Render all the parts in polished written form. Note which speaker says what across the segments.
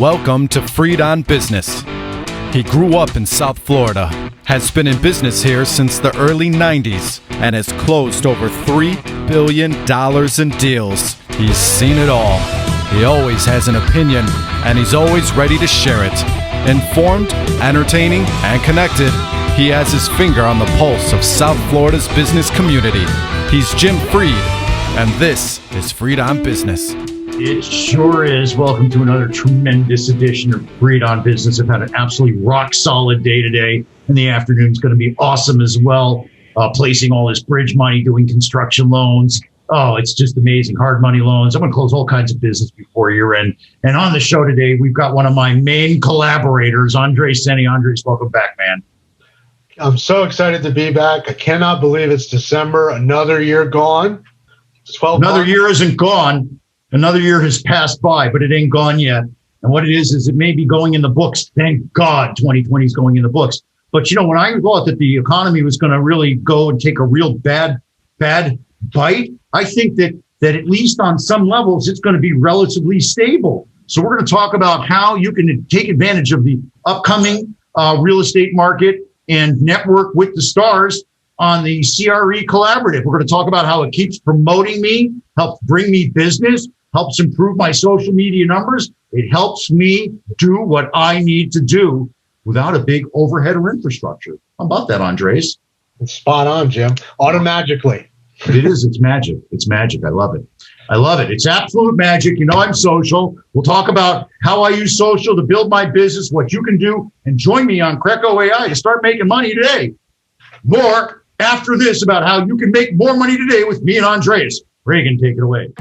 Speaker 1: Welcome to Freedon Business. He grew up in South Florida, has been in business here since the early 90s, and has closed over $3 billion in deals. He's seen it all. He always has an opinion, and he's always ready to share it. Informed, entertaining, and connected, he has his finger on the pulse of South Florida's business community. He's Jim Fried, and this is Freedon Business.
Speaker 2: It sure is. Welcome to another tremendous edition of Freedon Business. I've had an absolutely rock-solid day today, and the afternoon's going to be awesome as well. Placing all this bridge money, doing construction loans. Oh, it's just amazing. Hard money loans. I'm going to close all kinds of business before year end. And on the show today, we've got one of my main collaborators, Andres Senni. Andres, welcome back, man.
Speaker 3: I'm so excited to be back. I cannot believe it's December. Another year gone.
Speaker 2: Another year isn't gone. Another year has passed by, but it ain't gone yet. And what it is it may be going in the books. Thank God 2020 is going in the books. But, you know, when I thought that the economy was going to really go and take a real bad bite, I think that at least on some levels, it's going to be relatively stable. So we're going to talk about how you can take advantage of the upcoming real estate market and network with the stars on the CRE Collaborative. We're going to talk about how it keeps promoting me, helps bring me business, helps improve my social media numbers. It helps me do what I need to do without a big overhead or infrastructure. How about that, Andres?
Speaker 3: It's spot on, Jim. Automatically.
Speaker 2: It is. It's magic. It's magic. I love it. I love it. It's absolute magic. You know, I'm social. We'll talk about how I use social to build my business, what you can do, and join me on CRECo.ai to start making money today. More after this about how you can make more money today with me and Andres. Reagan, take it away.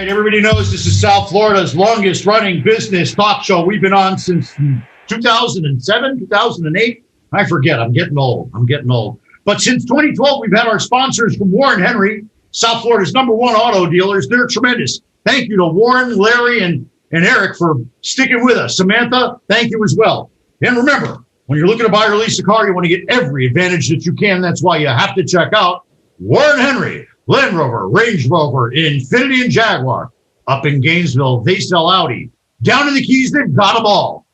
Speaker 2: Everybody knows this is South Florida's longest running business talk show. We've been on since 2007, 2008. I forget. I'm getting old. But since 2012, we've had our sponsors from Warren Henry, South Florida's #1 auto dealers. They're tremendous. Thank you to Warren, Larry, and Eric for sticking with us. Samantha, thank you as well. And remember, when you're looking to buy or lease a car, you want to get every advantage that you can. That's why you have to check out Warren Henry. Land Rover, Range Rover, Infiniti, and Jaguar. Up in Gainesville, they sell Audi. Down in the Keys, they've got them all.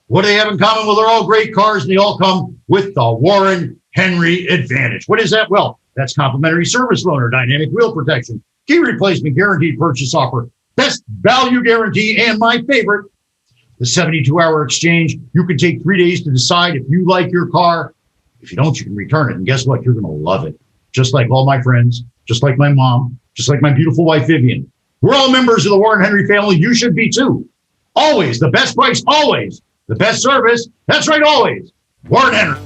Speaker 2: What do they have in common? Well, they're all great cars, and they all come with the Warren Henry Advantage. What is that? Well, that's complimentary service loaner, dynamic wheel protection, key replacement, guaranteed purchase offer, best value guarantee, and my favorite, the 72-hour exchange. You can take 3 days to decide if you like your car. If you don't, you can return it. And guess what? You're going to love it. Just like all my friends, just like my mom, just like my beautiful wife, Vivian. We're all members of the Warren Henry family. You should be too. Always the best price, always the best service. That's right, always. Warren Henry.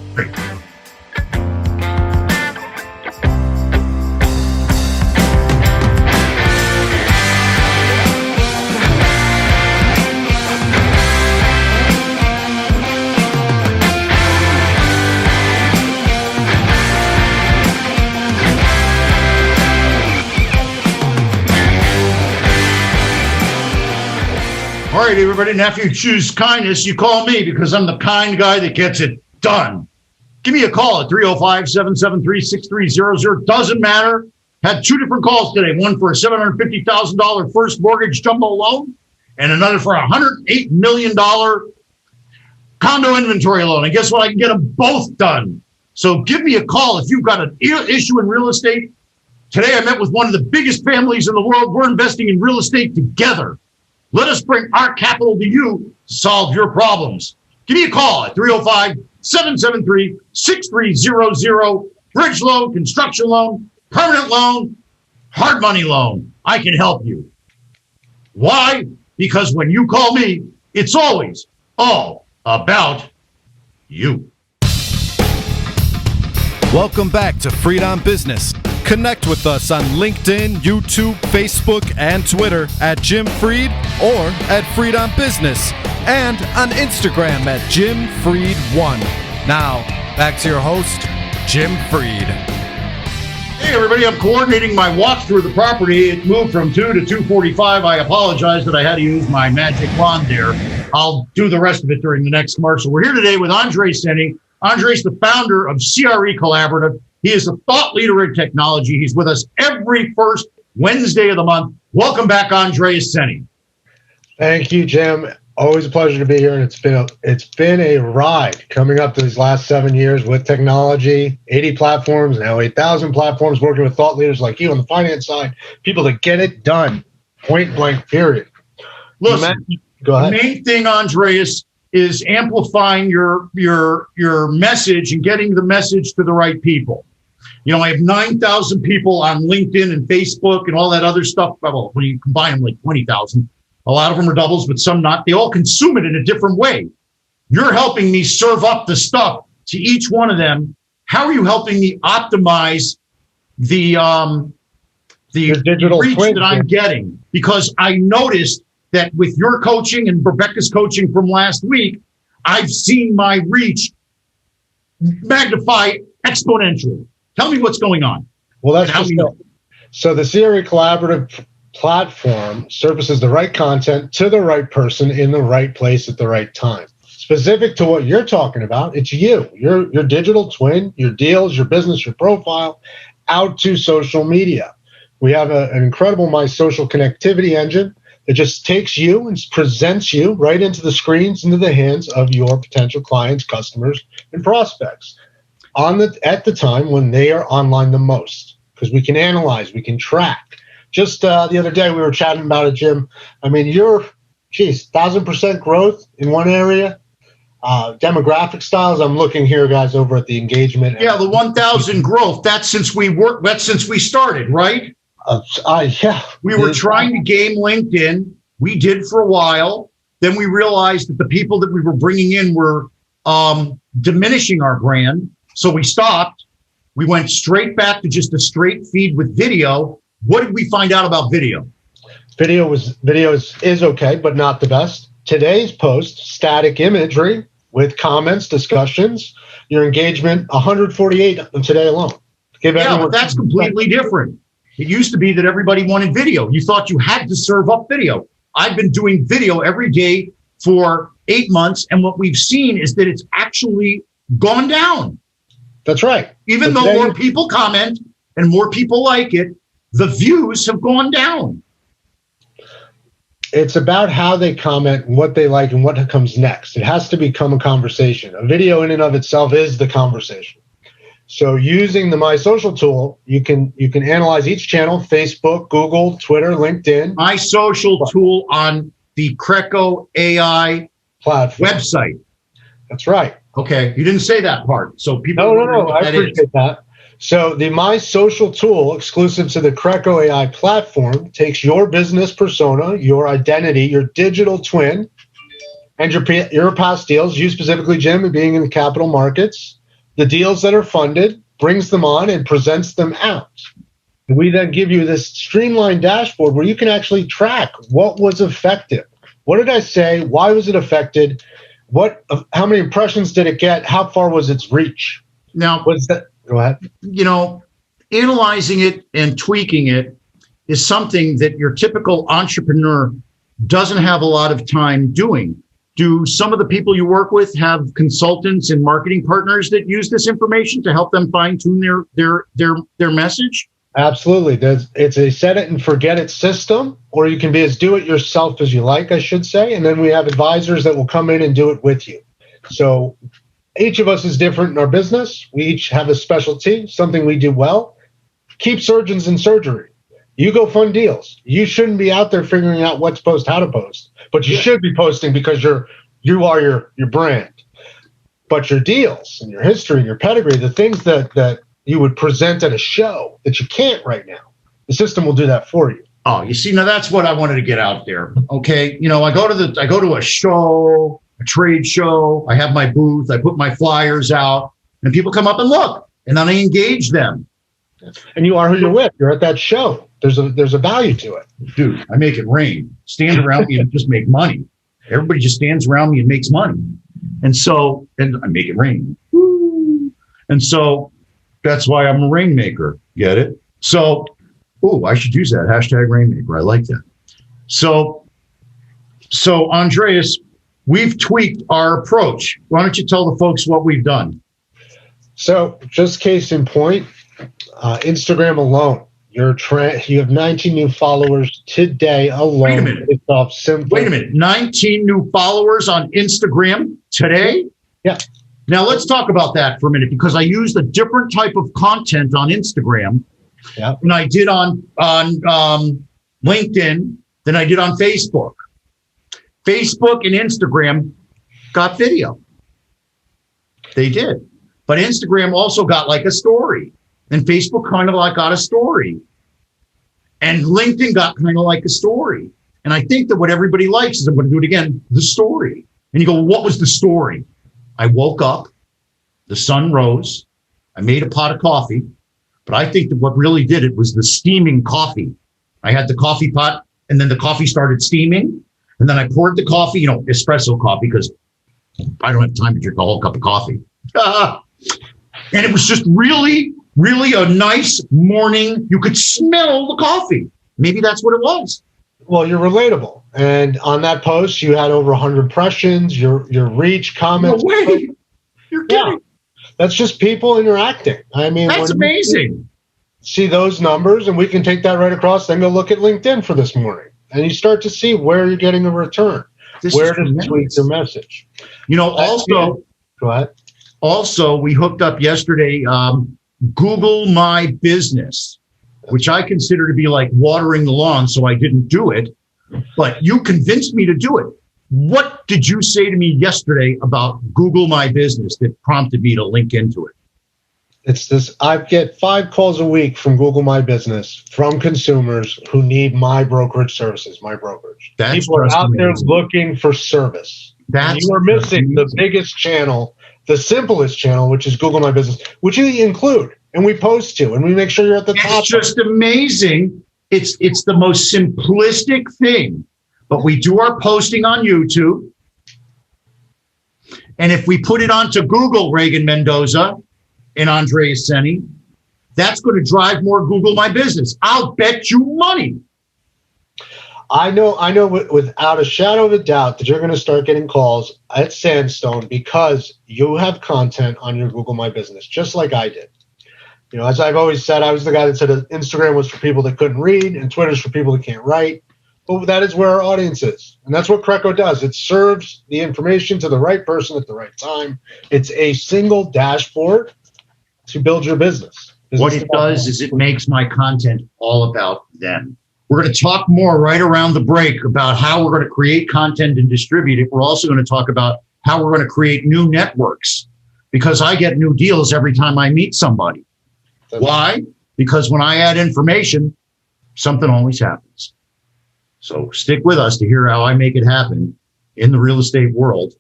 Speaker 2: All right, everybody, now if you choose kindness, you call me because I'm the kind guy that gets it done. Give me a call at 305-773-6300. Doesn't matter. Had 2 different calls today, one for a $750,000 first mortgage jumbo loan and another for a $108 million condo inventory loan. And guess what? I can get them both done. So give me a call if you've got an issue in real estate. Today I met with one of the biggest families in the world. We're investing in real estate together. Let us bring our capital to you to solve your problems. Give me a call at 305-773-6300. Bridge loan, construction loan, permanent loan, hard money loan. I can help you. Why? Because when you call me, it's always all about you.
Speaker 1: Welcome back to Freedon Business. Connect with us on LinkedIn, YouTube, Facebook, and Twitter at Jim Fried or at Freedon Business. and on Instagram at JimFried1. Now, back to your host, Jim Fried.
Speaker 2: Hey, everybody, I'm coordinating my walk through the property. It moved from 2 to 2:45. I apologize that I had to use my magic wand there. I'll do the rest of it during the next commercial. We're here today with Andre Senni. Andre's the founder of CRE Collaborative. He is a thought leader in technology. He's with us every first Wednesday of the month. Welcome back, Andre Senni.
Speaker 3: Thank you, Jim. Always a pleasure to be here, and it's been a ride coming up to these last 7 years with technology, 80 platforms, now 8,000 platforms, working with thought leaders like you on the finance side, people that get it done, point blank, period.
Speaker 2: Listen,
Speaker 3: go ahead.
Speaker 2: The main thing, Andreas, is amplifying your message and getting the message to the right people. You know, I have 9,000 people on LinkedIn and Facebook and all that other stuff. Well, when you combine them, like 20,000. A lot of them are doubles, but some not. They all consume it in a different way. You're helping me serve up the stuff to each one of them. How are you helping me optimize the
Speaker 3: digital
Speaker 2: reach
Speaker 3: twin
Speaker 2: that I'm getting? Because I noticed that with your coaching and Rebecca's coaching from last week, I've seen my reach magnify exponentially. Tell me what's going on.
Speaker 3: Well, that's just so the CRE Collaborative platform surfaces the right content to the right person in the right place at the right time. Specific to what you're talking about, it's your digital twin, your deals, your business, your profile, out to social media. We have an incredible My Social connectivity engine that just takes you and presents you right into the screens, into the hands of your potential clients, customers, and prospects at the time when they are online the most, because we can analyze, we can track. Just the other day, we were chatting about it, Jim. I mean, 1,000% growth in one area. Demographic styles. I'm looking here, guys, over at the engagement.
Speaker 2: Yeah, the 1,000 growth. That's since we started, right?
Speaker 3: Yeah.
Speaker 2: We were trying to game LinkedIn. We did for a while. Then we realized that the people that we were bringing in were diminishing our brand. So we stopped. We went straight back to just a straight feed with video. What did we find out about video?
Speaker 3: Video is okay, but not the best. Today's post, static imagery with comments, discussions, your engagement, 148 today alone.
Speaker 2: But that's completely different. It used to be that everybody wanted video. You thought you had to serve up video. I've been doing video every day for 8 months, and what we've seen is that it's actually gone down.
Speaker 3: That's right.
Speaker 2: Even though more people comment and more people like it, the views have gone down.
Speaker 3: It's about how they comment, what they like, and what comes next. It has to become a conversation. A video in and of itself is the conversation. So using the My Social tool, you can analyze each channel: Facebook, Google, Twitter, LinkedIn.
Speaker 2: My Social tool on the CRECo.ai
Speaker 3: platform
Speaker 2: website.
Speaker 3: That's right.
Speaker 2: Okay, you didn't say that part. So people
Speaker 3: No, I appreciate that. So the My Social tool, exclusive to the CRECo.ai platform, takes your business persona, your identity, your digital twin, and your past deals, you specifically, Jim, being in the capital markets, the deals that are funded, brings them on and presents them out. And we then give you this streamlined dashboard where you can actually track what was effective. What did I say? Why was it affected? How many impressions did it get? How far was its reach?
Speaker 2: Now,
Speaker 3: Go ahead.
Speaker 2: You know, analyzing it and tweaking it is something that your typical entrepreneur doesn't have a lot of time doing. Do some of the people you work with have consultants and marketing partners that use this information to help them fine tune their message?
Speaker 3: Absolutely. It's a set it and forget it system, or you can be as do it yourself as you like, I should say. And then we have advisors that will come in and do it with you. So each of us is different in our business. We each have a specialty, something we do well. Keep surgeons in surgery. You go fund deals. You shouldn't be out there figuring out what to post, how to post, but you should be posting because you are your brand. But your deals and your history and your pedigree, the things that you would present at a show that you can't right now, the system will do that for you.
Speaker 2: Oh, you see, now that's what I wanted to get out there. Okay, you know, I go to a show, a trade show. I have my booth. I put my flyers out, and people come up and look, and then I engage them.
Speaker 3: And you are who you're with. You're at that show. There's a value to it,
Speaker 2: dude. I make it rain. Stand around me and just make money. Everybody just stands around me and makes money. And I make it rain. Woo. And so that's why I'm a rainmaker. Get it? So, I should use that hashtag rainmaker. I like that. So Andreas, we've tweaked our approach. Why don't you tell the folks what we've done?
Speaker 3: So, just case in point, Instagram alone, you have 19 new followers today alone.
Speaker 2: Wait a minute. 19 new followers on Instagram today?
Speaker 3: Yeah.
Speaker 2: Now, let's talk about that for a minute, because I used a different type of content on Instagram than I did on LinkedIn, than I did on Facebook. Facebook and Instagram got video. They did. But Instagram also got like a story. And Facebook kind of like got a story. And LinkedIn got kind of like a story. And I think that what everybody likes is, I'm going to do it again, the story. And you go, well, what was the story? I woke up, the sun rose, I made a pot of coffee. But I think that what really did it was the steaming coffee. I had the coffee pot, and then the coffee started steaming. And then I poured the coffee, espresso coffee, because I don't have time to drink a whole cup of coffee. And it was just really, really a nice morning. You could smell the coffee. Maybe that's what it was.
Speaker 3: Well, you're relatable. And on that post, you had over 100 impressions, your reach, comments.
Speaker 2: No way. You're kidding.
Speaker 3: Yeah. That's just people interacting. I mean,
Speaker 2: that's amazing.
Speaker 3: See those numbers, and we can take that right across, then go look at LinkedIn for this morning. And you start to see where you're getting a return. Where to tweak your message.
Speaker 2: Also,
Speaker 3: go ahead.
Speaker 2: Also, we hooked up yesterday, Google My Business, which I consider to be like watering the lawn, so I didn't do it. But you convinced me to do it. What did you say to me yesterday about Google My Business that prompted me to link into it?
Speaker 3: It's this. I get 5 calls a week from Google My Business from consumers who need my brokerage services, my brokerage. People are out there looking for service. You are missing the biggest channel, the simplest channel, which is Google My Business, which we include and we post to, and we make sure you're at the top.
Speaker 2: It's just amazing. It's the most simplistic thing. But we do our posting on YouTube. And if we put it onto Google, Reagan Mendoza and Andreas Senni, that's going to drive more Google My Business. I'll bet you money.
Speaker 3: I know without a shadow of a doubt that you're going to start getting calls at Sandstone because you have content on your Google My Business, just like I did. As I've always said, I was the guy that said that Instagram was for people that couldn't read and Twitter's for people that can't write. But that is where our audience is. And that's what CRECo does. It serves the information to the right person at the right time. It's a single dashboard to build your business.
Speaker 2: What it does is it makes my content all about them. We're going to talk more right around the break about how we're going to create content and distribute it. We're also going to talk about how we're going to create new networks, because I get new deals every time I meet somebody. Why? Because when I add information, something always happens. So stick with us to hear how I make it happen in the real estate world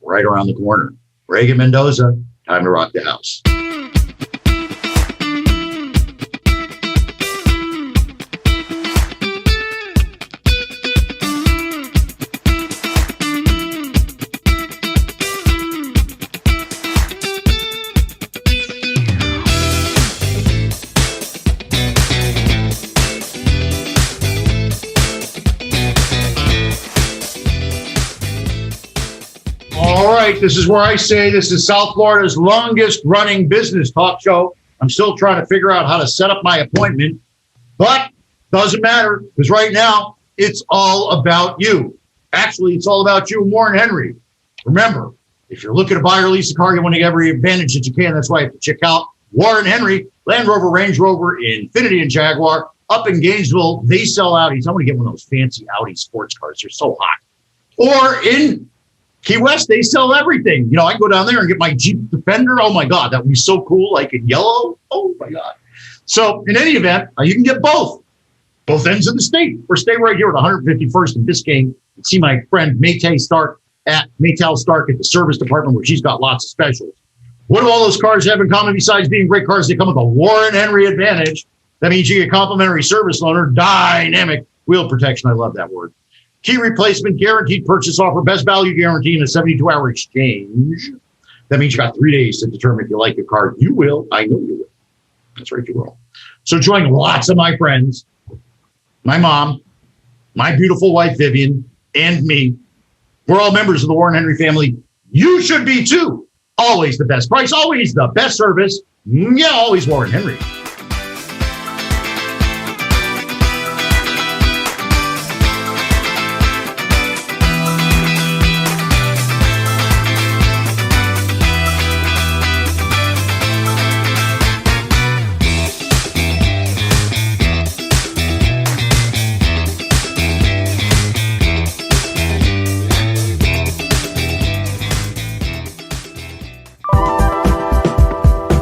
Speaker 2: right around the corner. Reagan Mendoza, time to rock the house. This is where I say this is South Florida's longest running business talk show. I'm still trying to figure out how to set up my appointment, but doesn't matter, because right now it's all about you. Actually, it's all about you, Warren Henry. Remember, if you're looking to buy or lease a car, you want to get every advantage that you can. That's why you have to check out Warren Henry, Land Rover, Range Rover, Infiniti, and Jaguar. Up in Gainesville, they sell Audis. I want to get one of those fancy Audi sports cars. They're so hot. Or in Key West, they sell everything. I can go down there and get my Jeep Defender. Oh, my God, that would be so cool, like in yellow. Oh, my God. So in any event, you can get both ends of the state. Or stay right here at 151st and Biscayne and see my friend Maytel Stark at the service department, where she's got lots of specials. What do all those cars have in common besides being great cars? They come with a Warren Henry advantage. That means you get complimentary service loaner, dynamic wheel protection. I love that word. Key replacement, guaranteed purchase offer, best value guarantee, and a 72-hour exchange. That means you got 3 days to determine if you like your car. You will. I know you will. That's right, you will. So join lots of my friends, my mom, my beautiful wife, Vivian, and me. We're all members of the Warren Henry family. You should be too. Always the best price, always the best service. Yeah, always Warren Henry.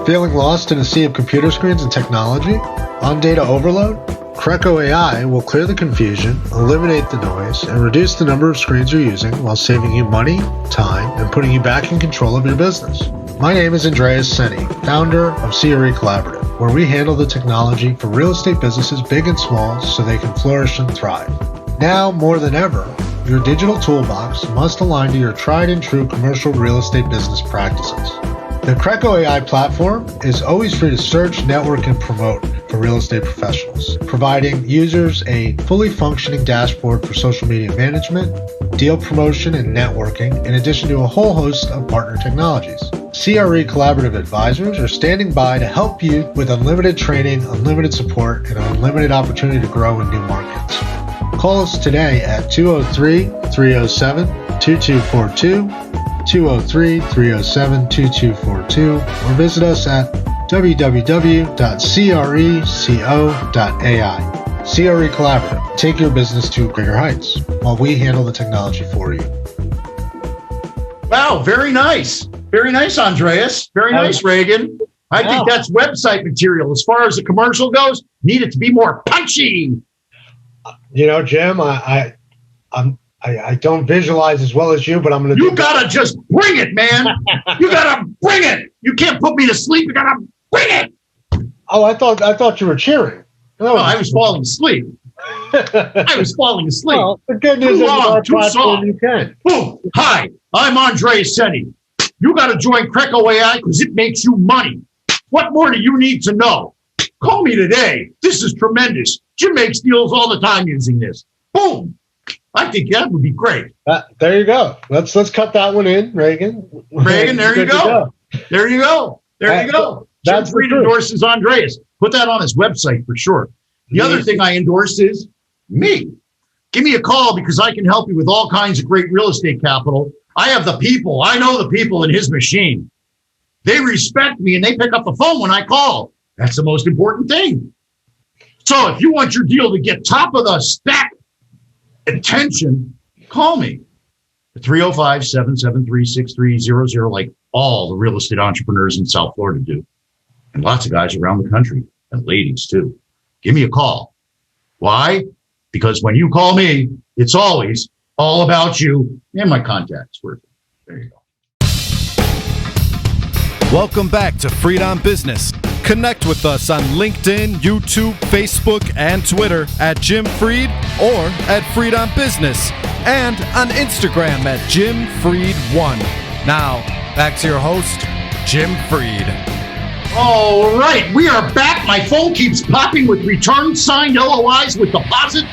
Speaker 3: Feeling lost in a sea of computer screens and technology? On data overload? CRECo.ai will clear the confusion, eliminate the noise, and reduce the number of screens you're using while saving you money, time, and putting you back in control of your business. My name is Andreas Senni, founder of CRE Collaborative, where we handle the technology for real estate businesses big and small so they can flourish and thrive. Now, more than ever, your digital toolbox must align to your tried and true commercial real estate business practices. The CRECo.ai platform is always free to search, network, and promote for real estate professionals, providing users a fully functioning dashboard for social media management, deal promotion, and networking, in addition to a whole host of partner technologies. CRE Collaborative advisors are standing by to help you with unlimited training, unlimited support, and an unlimited opportunity to grow in new markets. Call us today at 203-307-2242, 203-307-2242, or visit us at www.creco.ai. CRE Collaborative. Take your business to greater heights while we handle the technology for you.
Speaker 2: Wow, very nice. Very nice, Andreas. Very nice, Reagan. I think that's website material. As far as the commercial goes, need it to be more punchy.
Speaker 3: You know, Jim, I don't visualize as well as you, but I'm going to.
Speaker 2: You gotta just bring it, man. You gotta bring it. You can't put me to sleep. You gotta bring it.
Speaker 3: Oh, I thought you were cheering.
Speaker 2: No, I was falling asleep. I was falling asleep.
Speaker 3: Well, the good news is our platform you can.
Speaker 2: Boom. Hi, I'm Andreas Senni. You got to join CRECo.ai because it makes you money. What more do you need to know? Call me today. This is tremendous. Jim makes deals all the time using this. Boom. I think that would be great.
Speaker 3: There you go. Let's cut that one in, Reagan.
Speaker 2: Reagan, there you go. There you go. There you go.
Speaker 3: That's
Speaker 2: Jim Fried endorses Andreas. Put that on his website for sure. The other thing I endorse is me. Give me a call because I can help you with all kinds of great real estate capital. I have the people. I know the people in his machine. They respect me and they pick up the phone when I call. That's the most important thing. So if you want your deal to get top of the stack attention, call me at 305-773-6300 like all the real estate entrepreneurs in South Florida do. And lots of guys around the country and ladies too. Give me a call. Why? Because when you call me, it's always all about you and my contacts. There you go.
Speaker 1: Welcome back to Freedon Business. Connect with us on LinkedIn, YouTube, Facebook, and Twitter at Jim Fried or at Freedon Business, and on Instagram at Jim Fried1. Now, back to your host, Jim Fried.
Speaker 2: All right, we are back. My phone keeps popping with return signed LOIs with deposit.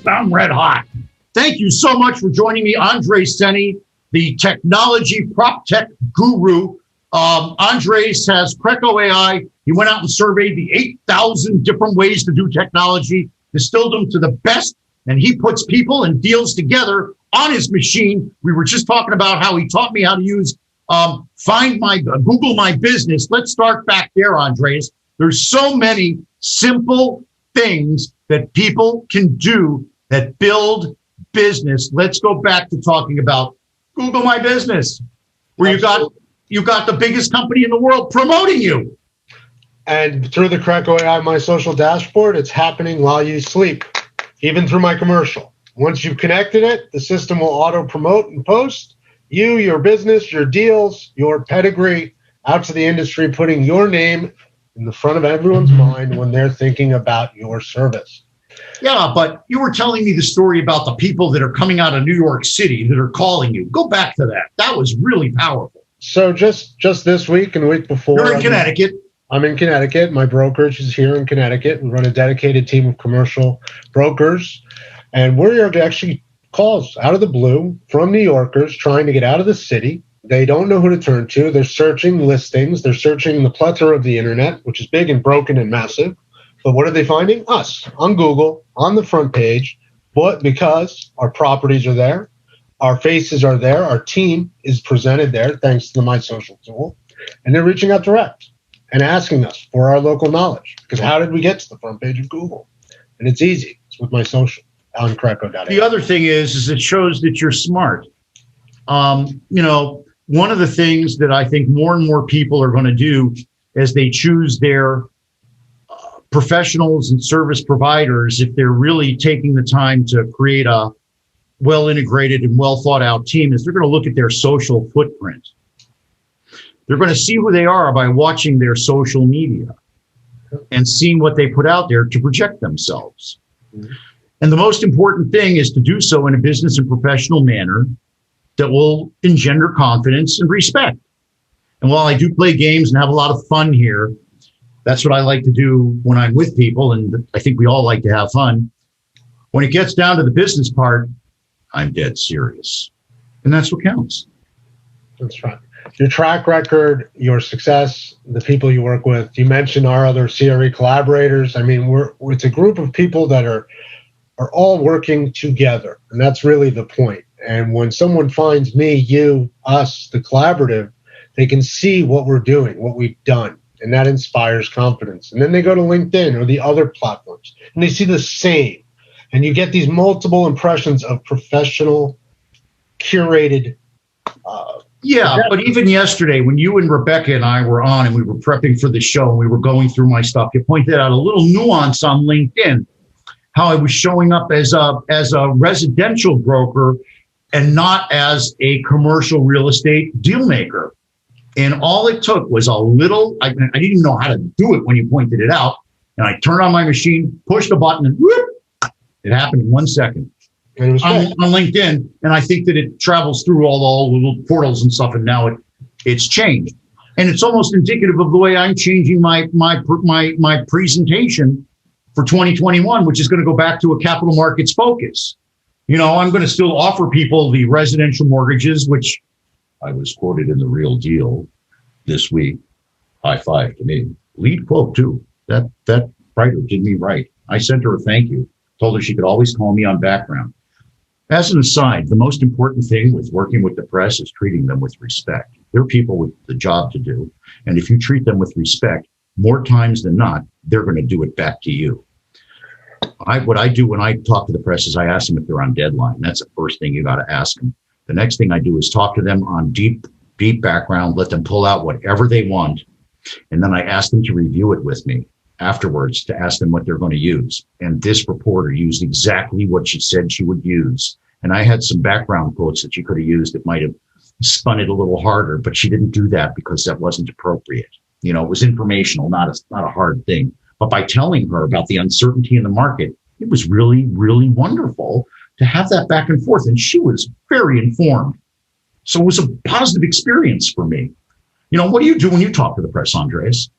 Speaker 2: I'm red hot. Thank you so much for joining me, Andres Senni, the technology prop tech guru. Andres has CRECo.ai. He went out and surveyed the 8,000 different ways to do technology, distilled them to the best, and he puts people and deals together on his machine. We were just talking about how he taught me how to use Google My Business. Let's start back there, Andres. There's so many simple things that people can do that build business. Let's go back to talking about Google My Business, where you got the biggest company in the world promoting you.
Speaker 3: And through the CRECo.ai My Social Dashboard, it's happening while you sleep, even through my commercial. Once you've connected it, the system will auto-promote and post you, your business, your deals, your pedigree out to the industry, putting your name in the front of everyone's mind when they're thinking about your service.
Speaker 2: Yeah, but you were telling me the story about the people that are coming out of New York City that are calling you. Go back to that. That was really powerful.
Speaker 3: So just this week and the week before,
Speaker 2: you're in Connecticut.
Speaker 3: I'm in Connecticut. My brokerage is here in Connecticut. We run a dedicated team of commercial brokers, and we're actually calls out of the blue from New Yorkers trying to get out of the city. They don't know who to turn to. They're searching listings. They're searching the plethora of the internet, which is big and broken and massive. But what are they finding? Us on Google, on the front page. But because our properties are there, our faces are there, our team is presented there thanks to the My Social tool, and they're reaching out direct and asking us for our local knowledge. Because how did we get to the front page of Google? And it's easy. It's with My Social on CRECo.ai.
Speaker 2: The other thing is it shows that you're smart. One of the things that I think more and more people are going to do as they choose their professionals and service providers, if they're really taking the time to create a well-integrated and well-thought-out team, is they're going to look at their social footprint. They're going to see who they are by watching their social media and seeing what they put out there to project themselves. Mm-hmm. And the most important thing is to do so in a business and professional manner that will engender confidence and respect. And while I do play games and have a lot of fun here, that's what I like to do when I'm with people, and I think we all like to have fun. When it gets down to the business part, I'm dead serious. And that's what counts.
Speaker 3: That's right. Your track record, your success, the people you work with. You mentioned our other CRE collaborators. I mean, it's a group of people that are all working together. And that's really the point. And when someone finds me, you, us, the collaborative, they can see what we're doing, what we've done. And that inspires confidence. And then they go to LinkedIn or the other platforms and they see the same. And you get these multiple impressions of professional, curated.
Speaker 2: But even yesterday, when you and Rebecca and I were on and we were prepping for the show and we were going through my stuff, you pointed out a little nuance on LinkedIn, how I was showing up as a residential broker and not as a commercial real estate deal maker. And all it took was a little, I didn't even know how to do it when you pointed it out. And I turned on my machine, pushed the button, and whoop, it happened in 1 second. And it was on LinkedIn. And I think that it travels through all the little portals and stuff. And now it's changed. And it's almost indicative of the way I'm changing my presentation for 2021, which is going to go back to a capital markets focus. I'm going to still offer people the residential mortgages, which I was quoted in The Real Deal this week. High five to me. Lead quote, too. That writer did me right. I sent her a thank you. Told her she could always call me on background. As an aside, the most important thing with working with the press is treating them with respect. They're people with the job to do. And if you treat them with respect, more times than not, they're going to do it back to you. What I do when I talk to the press is I ask them if they're on deadline. That's the first thing you got to ask them. The next thing I do is talk to them on deep background, let them pull out whatever they want. And then I ask them to review it with me afterwards to ask them what they're going to use. And this reporter used exactly what she said she would use. And I had some background quotes that she could have used that might have spun it a little harder, but she didn't do that because that wasn't appropriate. It was informational, not a hard thing. But by telling her about the uncertainty in the market, it was really, really wonderful to have that back and forth. And she was very informed. So it was a positive experience for me. What do you do when you talk to the press, Andres?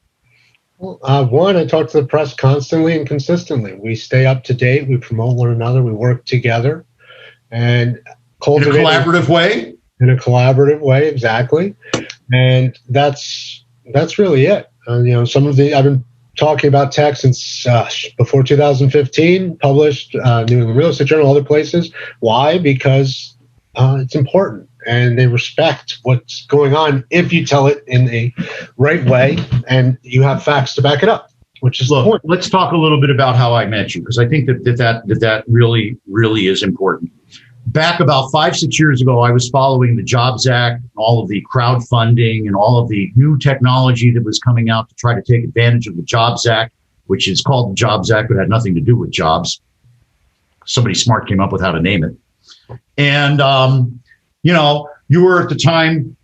Speaker 3: Well, one, I talk to the press constantly and consistently. We stay up to date. We promote one another. We work together and cultivate.
Speaker 2: In a collaborative way?
Speaker 3: In a collaborative way, exactly. And that's really it. I've been talking about tech since before 2015, published New England Real Estate Journal, other places. Why? Because it's important and they respect what's going on if you tell it in a right way and you have facts to back it up, which is the point.
Speaker 2: Let's talk a little bit about how I met you, because I think that really, really is important. Back about 5-6 years ago, I was following the Jobs Act, all of the crowdfunding and all of the new technology that was coming out to try to take advantage of the Jobs Act, which is called the Jobs Act, but had nothing to do with jobs. Somebody smart came up with how to name it. And, you were at the time,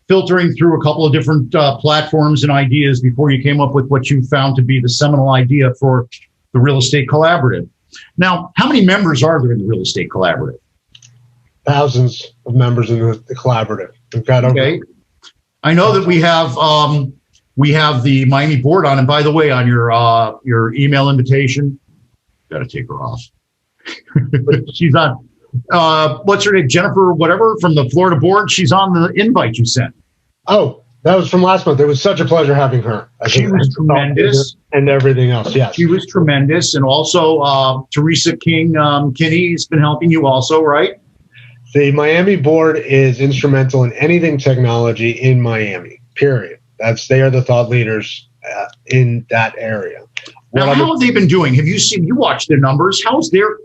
Speaker 2: filtering through a couple of different platforms and ideas before you came up with what you found to be the seminal idea for the Real Estate Collaborative. Now, how many members are there in the Real Estate Collaborative?
Speaker 3: Thousands of members in the collaborative. We've got
Speaker 2: Okay. I know that we have the Miami board on, and by the way, on your email invitation, got to take her off. She's on. What's her name? Jennifer, whatever, from the Florida board. She's on the invite you sent.
Speaker 3: Oh, that was from last month. It was such a pleasure having her.
Speaker 2: She was tremendous.
Speaker 3: And everything else, yes.
Speaker 2: She was tremendous. And also Teresa Kinney has been helping you also, right?
Speaker 3: The Miami board is instrumental in anything technology in Miami, period. They are the thought leaders in that area.
Speaker 2: Now, how have they been doing? Have you watched their numbers? How's their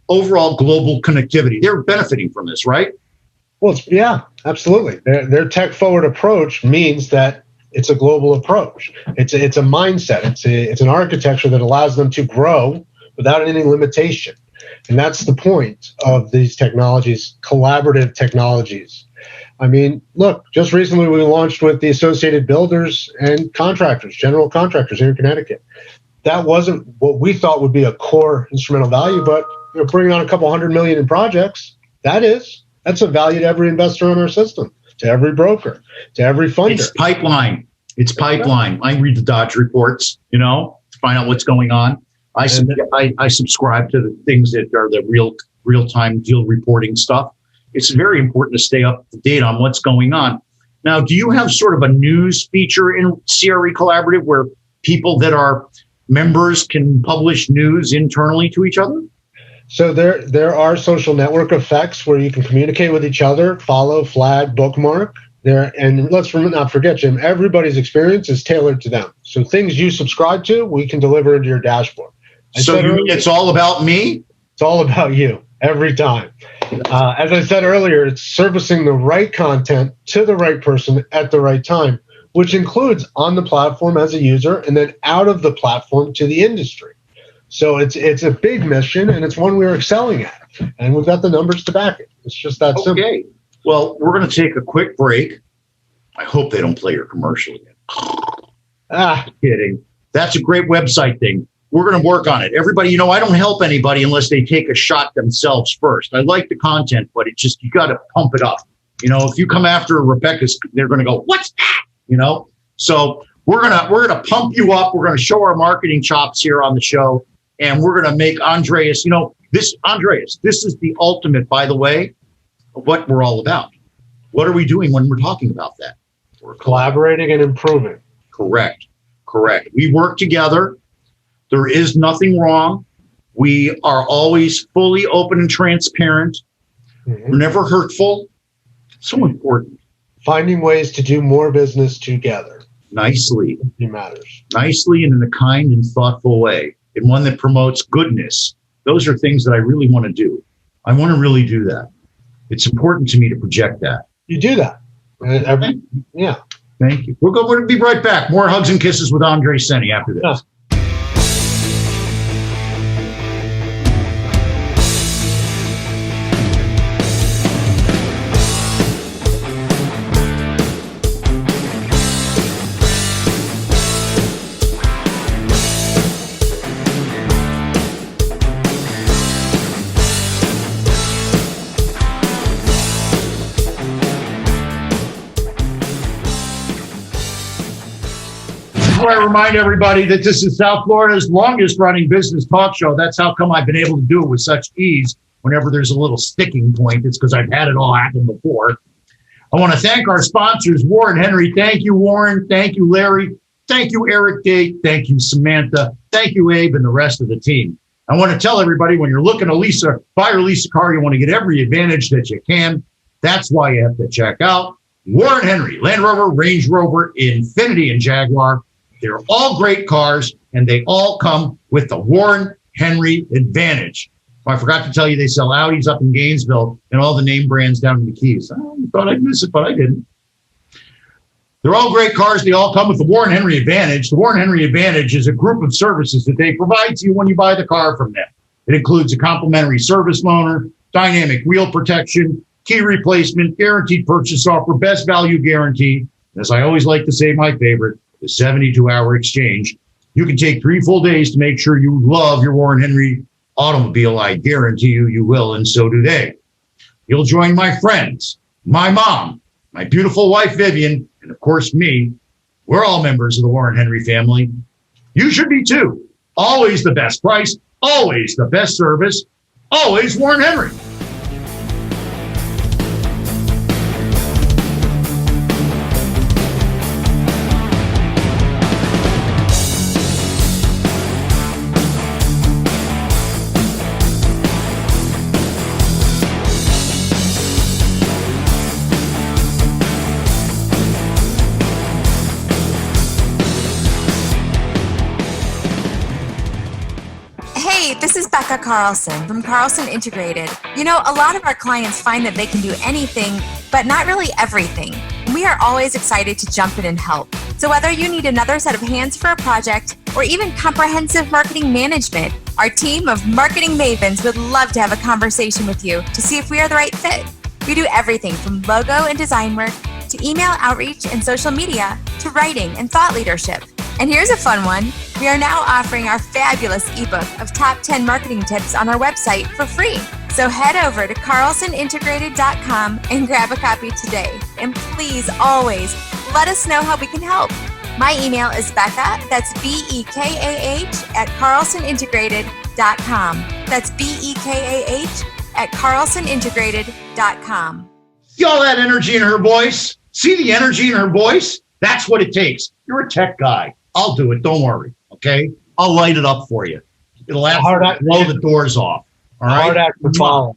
Speaker 2: overall global connectivity? They're benefiting from this, right?
Speaker 3: Well, yeah, absolutely. Their tech forward approach means that it's a global approach. It's a mindset. It's an architecture that allows them to grow without any limitation. And that's the point of these technologies, collaborative technologies. I mean, look, just recently we launched with the Associated Builders and Contractors, general contractors here in Connecticut. That wasn't what we thought would be a core instrumental value, but bringing on a couple $100 million in projects, that's a value to every investor on our system, to every broker, to every funder.
Speaker 2: It's pipeline. It's pipeline. I read the Dodge reports, to find out what's going on. I subscribe to the things that are the real-time deal reporting stuff. It's very important to stay up to date on what's going on. Now, do you have sort of a news feature in CRE Collaborative where people that are members can publish news internally to each other?
Speaker 3: So there are social network effects where you can communicate with each other, follow, flag, bookmark. And let's not forget, Jim, everybody's experience is tailored to them. So things you subscribe to, we can deliver into your dashboard.
Speaker 2: So it's all about me?
Speaker 3: It's all about you every time. As I said earlier, it's servicing the right content to the right person at the right time, which includes on the platform as a user and then out of the platform to the industry. So it's a big mission, and it's one we're excelling at. And we've got the numbers to back it. It's just that simple.
Speaker 2: Okay. Well, we're going to take a quick break. I hope they don't play your commercial again. Kidding. That's a great website thing. We're going to work on it. Everybody, I don't help anybody unless they take a shot themselves first. I like the content, but you got to pump it up. If you come after Rebecca's, they're going to go, "What's that?" So we're gonna pump you up. We're going to show our marketing chops here on the show, and we're going to make Andreas. This is the ultimate, by the way, of what we're all about. What are we doing when we're talking about that? We're
Speaker 3: collaborating and improving.
Speaker 2: Correct. We work together. There is nothing wrong. We are always fully open and transparent. Mm-hmm. We're never hurtful. So important.
Speaker 3: Finding ways to do more business together.
Speaker 2: Nicely.
Speaker 3: It matters.
Speaker 2: Nicely and in a kind and thoughtful way. And one that promotes goodness. Those are things that I really want to do. I want to really do that. It's important to me to project that.
Speaker 3: You do that. Yeah.
Speaker 2: Thank you. We're going to be right back. More Hugs and Kisses with Andre Senni after this.
Speaker 3: Yeah.
Speaker 2: I remind everybody that this is South Florida's longest running business talk show. That's how come I've been able to do it with such ease. Whenever there's a little sticking point, it's because I've had it all happen before. I want to thank our sponsors, Warren Henry. Thank you, Warren. Thank you, Larry. Thank you, Eric Date. Thank you, Samantha. Thank you, Abe, and the rest of the team. I want to tell everybody, when you're looking to buy or lease a car, you want to get every advantage that you can. That's why you have to check out Warren Henry, Land Rover, Range Rover, Infiniti, and Jaguar. They're all great cars, and they all come with the Warren Henry Advantage. I forgot to tell you, they sell Audis up in Gainesville and all the name brands down in the Keys. I thought I'd miss it, but I didn't. They're all great cars. They all come with the Warren Henry Advantage. The Warren Henry Advantage is a group of services that they provide to you when you buy the car from them. It includes a complimentary service loaner, dynamic wheel protection, key replacement, guaranteed purchase offer, best value guarantee. As I always like to say, my favorite, the 72-hour exchange. You can take 3 full days to make sure you love your Warren Henry automobile. I guarantee you will, and so do they. You'll join my friends, my mom, my beautiful wife, Vivian, and of course, me. We're all members of the Warren Henry family. You should be too. Always the best price, always the best service, always Warren Henry.
Speaker 4: Hey, this is Becca Carlson from Carlson Integrated. You know, a lot of our clients find that they can do anything, but not really everything. We are always excited to jump in and help. So whether you need another set of hands for a project or even comprehensive marketing management, our team of marketing mavens would love to have a conversation with you to see if we are the right fit. We do everything from logo and design work to email outreach and social media to writing and thought leadership. And here's a fun one. We are now offering our fabulous ebook of top 10 marketing tips on our website for free. So head over to carlsonintegrated.com and grab a copy today. And please always let us know how we can help. My email is Becca, that's BEKAH at carlsonintegrated.com. That's BEKAH at carlsonintegrated.com.
Speaker 2: See all that energy in her voice? See the energy in her voice? That's what it takes. You're a tech guy. I'll do it. Don't worry. Okay? I'll light it up for you. It'll absolutely blow the doors off. All right?
Speaker 3: Hard act to follow.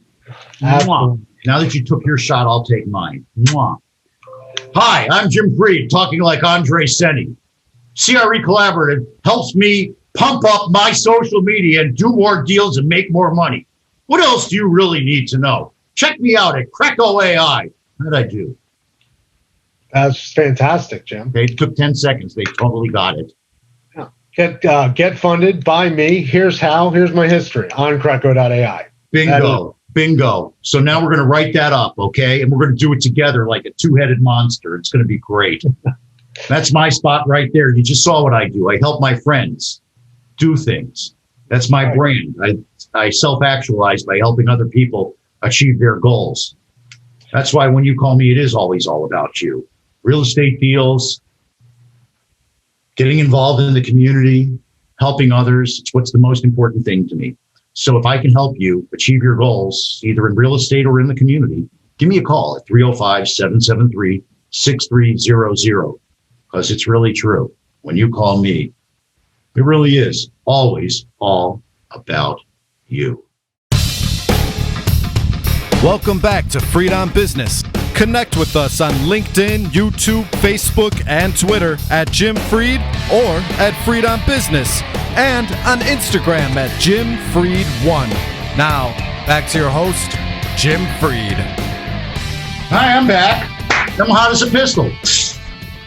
Speaker 2: Mwah. Now that you took your shot, I'll take mine. Mwah. Hi, I'm Jim Fried, talking like Andre Seni. CRE Collaborative helps me pump up my social media and do more deals and make more money. What else do you really need to know? Check me out at CRECo.ai. How did I do?
Speaker 3: That's fantastic, Jim.
Speaker 2: They took 10 seconds. They totally got it.
Speaker 3: Get funded by me. Here's how. Here's my history on CRECo.ai.
Speaker 2: Bingo. So now we're going to write that up, okay? And we're going to do it together like a two-headed monster. It's going to be great. That's my spot right there. You just saw what I do. I help my friends do things. That's my brand. I self-actualize by helping other people achieve their goals. That's why when you call me, it is always all about you. Real estate deals, getting involved in the community, helping others. It's what's the most important thing to me. So if I can help you achieve your goals, either in real estate or in the community, give me a call at 305-773-6300, because it's really true. When you call me, it really is always all about you.
Speaker 1: Welcome back to Freedon Business. Connect with us on LinkedIn, YouTube, Facebook, and Twitter at Jim Fried or at Freedon Business, and on Instagram at Jim Fried1. Now, back to your host, Jim Fried.
Speaker 2: Hi, I'm back. I'm hot as a pistol.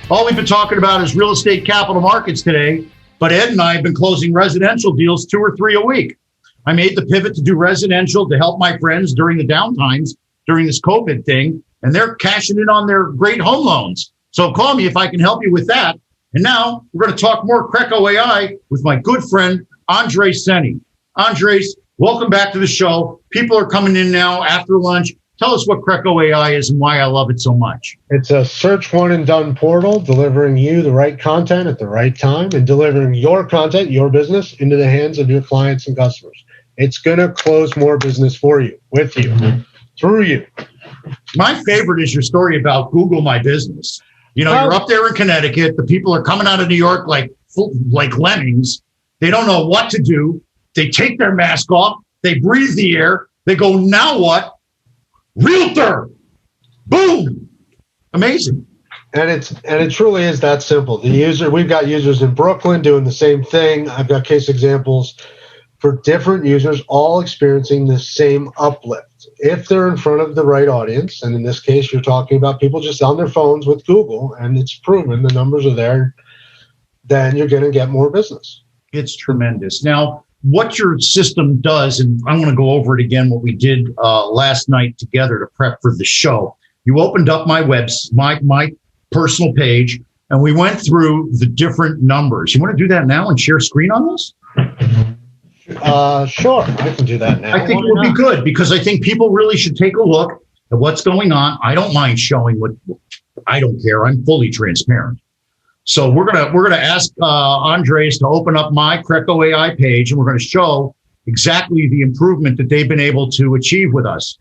Speaker 2: All we've been talking about is real estate capital markets today, but Ed and I have been closing residential deals 2 or 3 a week. I made the pivot to do residential to help my friends during the downtimes, during this COVID thing, and they're cashing in on their great home loans. So call me if I can help you with that. And now we're going to talk more CRECo.ai with my good friend, Andre Seni. Andres, welcome back to the show. People are coming in now after lunch. Tell us what CRECo.ai is and why I love it so much.
Speaker 3: It's a search one and done portal, delivering you the right content at the right time and delivering your content, your business, into the hands of your clients and customers. It's going to close more business for you, with you, through you.
Speaker 2: My favorite is your story about Google My Business. You know, you're up there in Connecticut. The people are coming out of New York like lemmings. They don't know what to do. They take their mask off. They breathe the air. They go, now what? Realtor. Boom. Amazing.
Speaker 3: And it truly is that simple. We've got users in Brooklyn doing the same thing. I've got case examples for different users, all experiencing the same uplift. If they're in front of the right audience, and in this case, you're talking about people just on their phones with Google, and it's proven the numbers are there, then you're going to get more business.
Speaker 2: It's tremendous. Now, what your system does, and I'm going to go over it again, what we did last night together to prep for the show. You opened up my personal page, and we went through the different numbers. You want to do that now and share screen on this?
Speaker 3: Sure, I can do that now.
Speaker 2: I think it would be good because I think people really should take a look at what's going on. I don't mind showing what I don't care. I'm fully transparent. So we're gonna ask Andres to open up my CRECo.ai page, and we're going to show exactly the improvement that they've been able to achieve with us.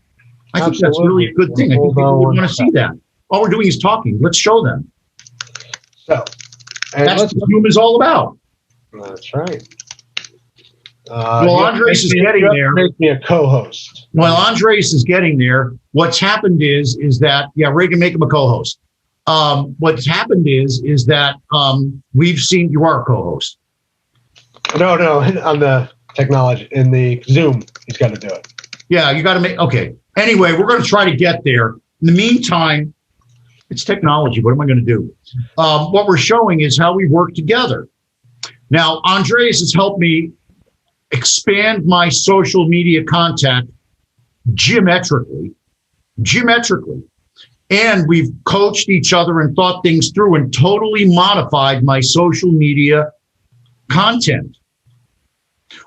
Speaker 2: I think that's really a good thing. I think people would want to see that. All we're doing is talking. Let's show them.
Speaker 3: So
Speaker 2: that's what Zoom is all about.
Speaker 3: That's right.
Speaker 2: Well, Andres is getting there.
Speaker 3: Make me a co-host.
Speaker 2: Well, Andres is getting there. What's happened is that, yeah, Reagan, make him a co-host. What's happened is that we've seen you are a co-host.
Speaker 3: No, on the technology in the Zoom, he's got to do it.
Speaker 2: Yeah, you got to make. Okay. Anyway, we're going to try to get there. In the meantime, it's technology. What am I going to do? What we're showing is how we work together. Now, Andres has helped me expand my social media contact geometrically. And we've coached each other and thought things through and totally modified my social media content.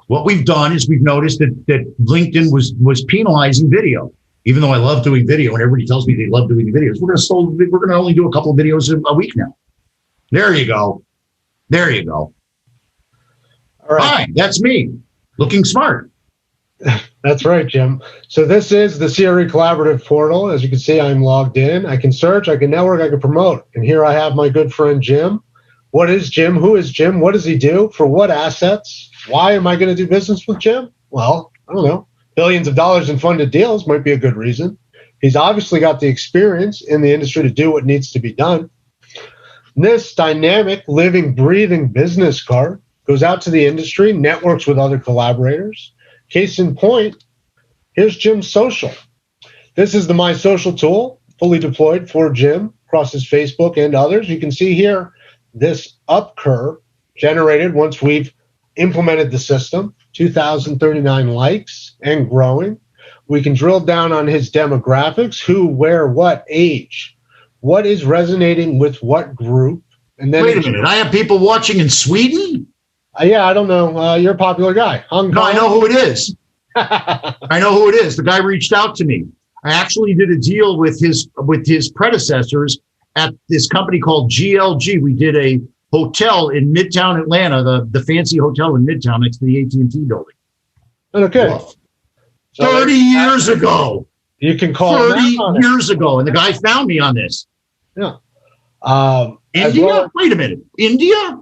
Speaker 2: What we've done is we've noticed that LinkedIn was penalizing video. Even though I love doing video and everybody tells me they love doing videos, we're going to only do a couple of videos a week now. There you go. All right. Hi, that's me. Looking smart.
Speaker 3: That's right, Jim. So this is the CRE Collaborative portal. As you can see, I'm logged in. I can search, I can network, I can promote. And here I have my good friend, Jim. What is Jim? Who is Jim? What does he do? For what assets? Why am I going to do business with Jim? Well, I don't know. Billions of dollars in funded deals might be a good reason. He's obviously got the experience in the industry to do what needs to be done. This dynamic, living, breathing business card goes out to the industry, networks with other collaborators. Case in point, here's Jim's social. This is the My Social tool, fully deployed for Jim across his Facebook and others. You can see here this up curve generated once we've implemented the system, 2,039 likes and growing. We can drill down on his demographics, who, where, what, age, what is resonating with what group. And then
Speaker 2: wait a minute, I have people watching in Sweden?
Speaker 3: Yeah, I don't know. You're a popular guy. Hong Kong.
Speaker 2: No, I know who it is. I know who it is. The guy reached out to me. I actually did a deal with his predecessors at this company called GLG. We did a hotel in Midtown Atlanta, the fancy hotel in Midtown next to the AT&T building.
Speaker 3: Okay.
Speaker 2: 30 years ago.
Speaker 3: You can call
Speaker 2: 30 years ago. And the guy found me on this.
Speaker 3: Yeah.
Speaker 2: India? Wait a minute. India?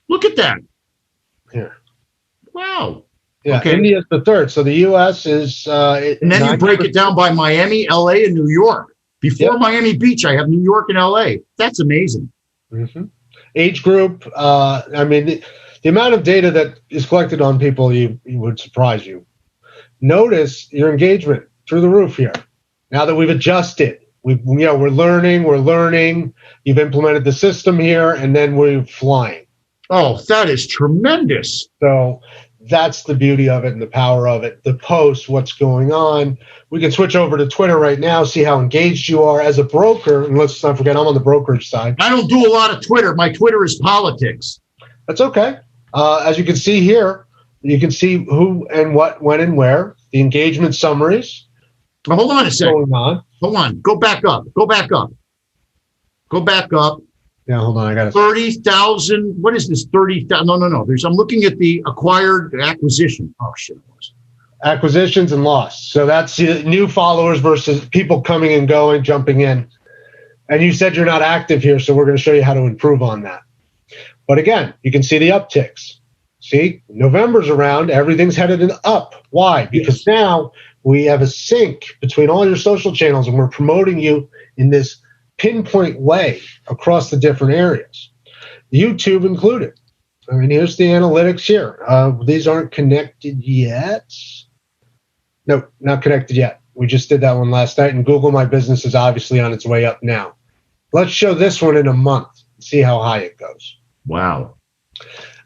Speaker 2: Look at that.
Speaker 3: Here.
Speaker 2: Wow.
Speaker 3: Yeah,
Speaker 2: okay.
Speaker 3: India's the third. So the U.S. is...
Speaker 2: and then you break it down by Miami, L.A., and New York. Before Miami Beach, I have New York and L.A. That's amazing.
Speaker 3: Mm-hmm. Age group. I mean, the amount of data that is collected on people you would surprise you. Notice your engagement through the roof here. Now that we've adjusted, we're learning. You've implemented the system here, and then we're flying.
Speaker 2: Oh, that is tremendous.
Speaker 3: So that's the beauty of it and the power of it. The post, what's going on. We can switch over to Twitter right now, see how engaged you are as a broker. And let's not forget, I'm on the brokerage side.
Speaker 2: I don't do a lot of Twitter. My Twitter is politics.
Speaker 3: That's okay. As you can see here, you can see who and what, when and where, the engagement summaries.
Speaker 2: Now, hold on a second.
Speaker 3: Going on.
Speaker 2: Hold on. Go back up.
Speaker 3: Yeah, hold on. I got it.
Speaker 2: 30,000. What is this? 30,000. No. I'm looking at the acquired acquisition. Oh, shit.
Speaker 3: Acquisitions and loss. So that's new followers versus people coming and going, jumping in. And you said you're not active here, so we're going to show you how to improve on that. But again, you can see the upticks. See, November's around, everything's headed up. Why? Because now we have a sync between all your social channels, and we're promoting you in this pinpoint way across the different areas, YouTube included. I mean, here's the analytics here. These aren't connected yet. No, not connected yet. We just did that one last night, and Google My Business is obviously on its way up now. Let's show this one in a month and see how high it goes.
Speaker 2: Wow.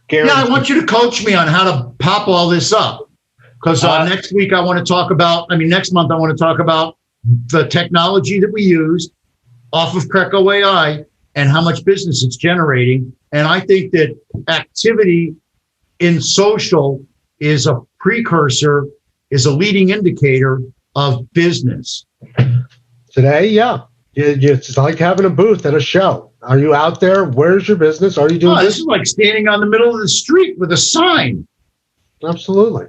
Speaker 2: Guaranteed. Yeah, I want you to coach me on how to pop all this up. Because next week next month I want to talk about the technology that we use off of CRECo.ai and how much business it's generating. And I think that activity in social is a precursor, is a leading indicator of business.
Speaker 3: Today, yeah. It's like having a booth at a show. Are you out there? Where's your business? Are you doing
Speaker 2: This is like standing on the middle of the street with a sign.
Speaker 3: Absolutely.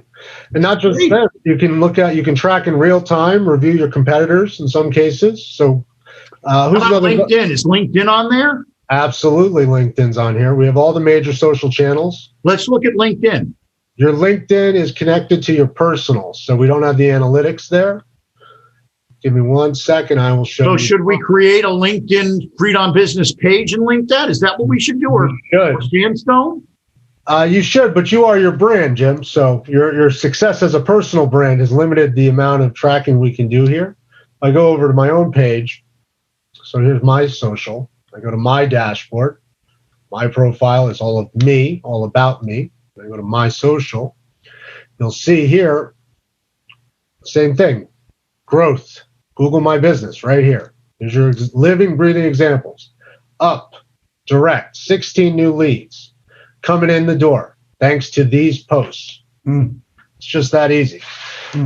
Speaker 3: And not just that, you can track in real time, review your competitors in some cases. So
Speaker 2: who's about LinkedIn? Is LinkedIn on there?
Speaker 3: Absolutely. LinkedIn's on here. We have all the major social channels.
Speaker 2: Let's look at LinkedIn.
Speaker 3: Your LinkedIn is connected to your personal, so we don't have the analytics there. Give me 1 second. I will show you.
Speaker 2: So should we create a LinkedIn Freedon Business page and link that? Is that what we should do? Or Sandstone?
Speaker 3: You should, but you are your brand, Jim. So your success as a personal brand has limited the amount of tracking we can do here. I go over to my own page. So here's my social. I go to my dashboard. My profile is all of me, all about me. I go to my social. You'll see here, same thing, growth. Google My Business right here. Here's your living, breathing examples. Up, direct, 16 new leads coming in the door thanks to these posts. It's just that easy.